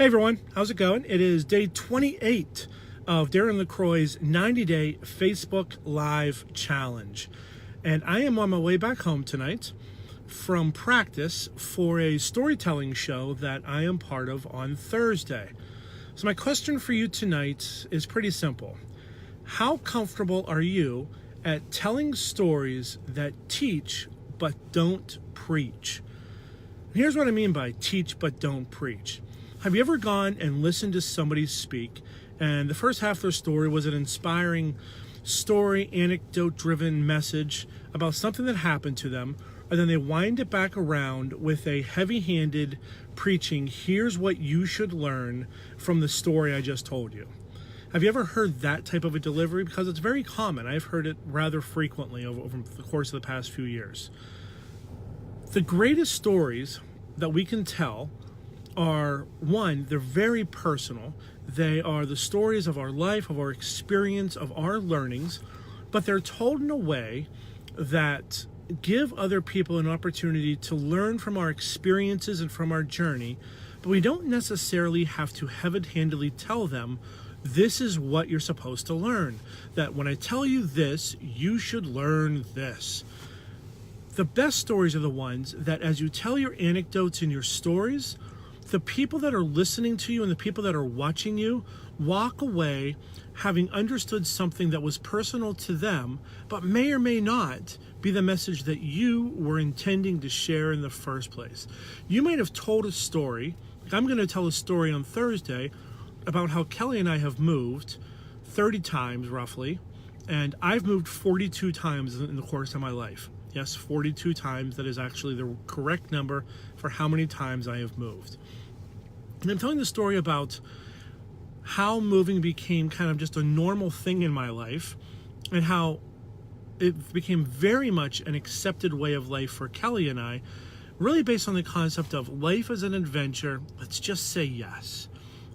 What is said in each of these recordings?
Hey everyone, how's it going? It is day 28 of Darren LaCroix's 90-day Facebook Live Challenge. And I am on my way back home tonight from practice for a storytelling show that I am part of on Thursday. So my question for you tonight is pretty simple. How comfortable are you at telling stories that teach but don't preach? And here's what I mean by teach but don't preach. Have you ever gone and listened to somebody speak, and the first half of their story was an inspiring story, anecdote-driven message about something that happened to them, and then they wind it back around with a heavy-handed preaching, here's what you should learn from the story I just told you. Have you ever heard that type of a delivery? Because it's very common. I've heard it rather frequently over the course of the past few years. The greatest stories that we can tell are, one, they're very personal. They are the stories of our life, of our experience, of our learnings, but they're told in a way that give other people an opportunity to learn from our experiences and from our journey, but we don't necessarily have to heavy-handedly tell them, this is what you're supposed to learn. That when I tell you this, you should learn this. The best stories are the ones that as you tell your anecdotes and your stories, the people that are listening to you and the people that are watching you walk away having understood something that was personal to them, but may or may not be the message that you were intending to share in the first place. You might have told a story. I'm going to tell a story on Thursday about how Kelly and I have moved 30 times roughly, and I've moved 42 times in the course of my life. Yes, 42 times. That is actually the correct number for how many times I have moved. And I'm telling the story about how moving became kind of just a normal thing in my life and how it became very much an accepted way of life for Kelly and I, really based on the concept of life as an adventure. Let's just say yes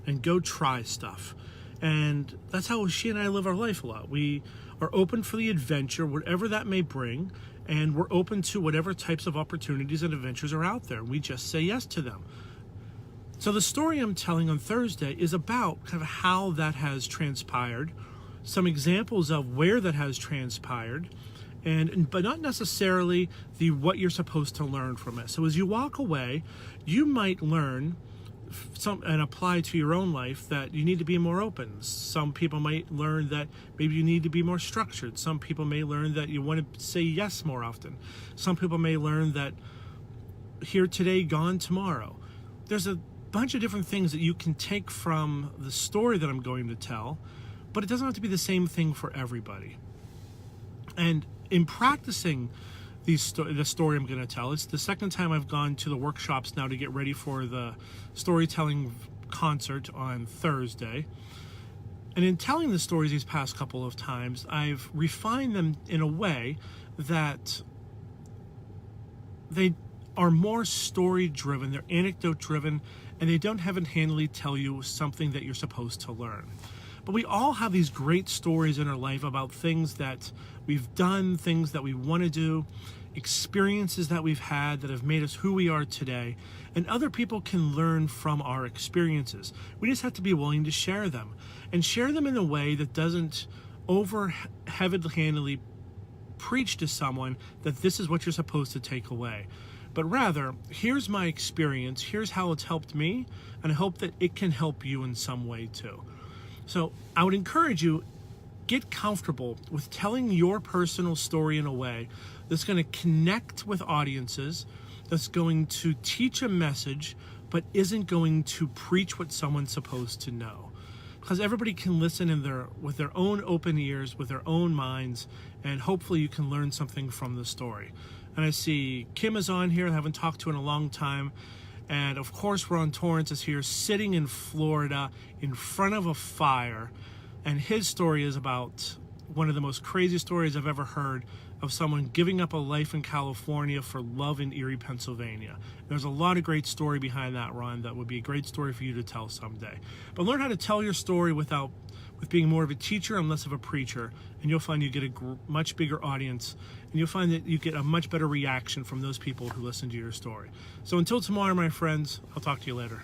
and go try stuff. And that's how she and I live our life a lot. We are open for the adventure, whatever that may bring, and we're open to whatever types of opportunities and adventures are out there. We just say yes to them. So the story I'm telling on Thursday is about kind of how that has transpired, some examples of where that has transpired, but not necessarily the what you're supposed to learn from it. So as you walk away, you might learn and apply to your own life that you need to be more open. Some people might learn that maybe you need to be more structured. Some people may learn that you want to say yes more often. Some people may learn that here today, gone tomorrow. There's a bunch of different things that you can take from the story that I'm going to tell, but it doesn't have to be the same thing for everybody. And in practicing the story I'm going to tell, it's the second time I've gone to the workshops now to get ready for the storytelling concert on Thursday. And in telling the stories these past couple of times, I've refined them in a way that they are more story-driven, they're anecdote-driven, and they don't heavy-handedly tell you something that you're supposed to learn. But we all have these great stories in our life about things that we've done, things that we want to do, experiences that we've had that have made us who we are today, and other people can learn from our experiences. We just have to be willing to share them, and share them in a way that doesn't heavy-handedly preach to someone that this is what you're supposed to take away. But rather, here's my experience, here's how it's helped me, and I hope that it can help you in some way too. So I would encourage you, get comfortable with telling your personal story in a way that's going to connect with audiences, that's going to teach a message, but isn't going to preach what someone's supposed to know. Because everybody can listen with their own open ears, with their own minds, and hopefully you can learn something from the story. And I see Kim is on here, I haven't talked to in a long time. And of course, Ron Torrance is here sitting in Florida in front of a fire. And his story is about one of the most crazy stories I've ever heard of someone giving up a life in California for love in Erie, Pennsylvania. There's a lot of great story behind that, Ron, that would be a great story for you to tell someday. But learn how to tell your story with being more of a teacher and less of a preacher, and you'll find you get a much bigger audience, and you'll find that you get a much better reaction from those people who listen to your story. So until tomorrow, my friends, I'll talk to you later.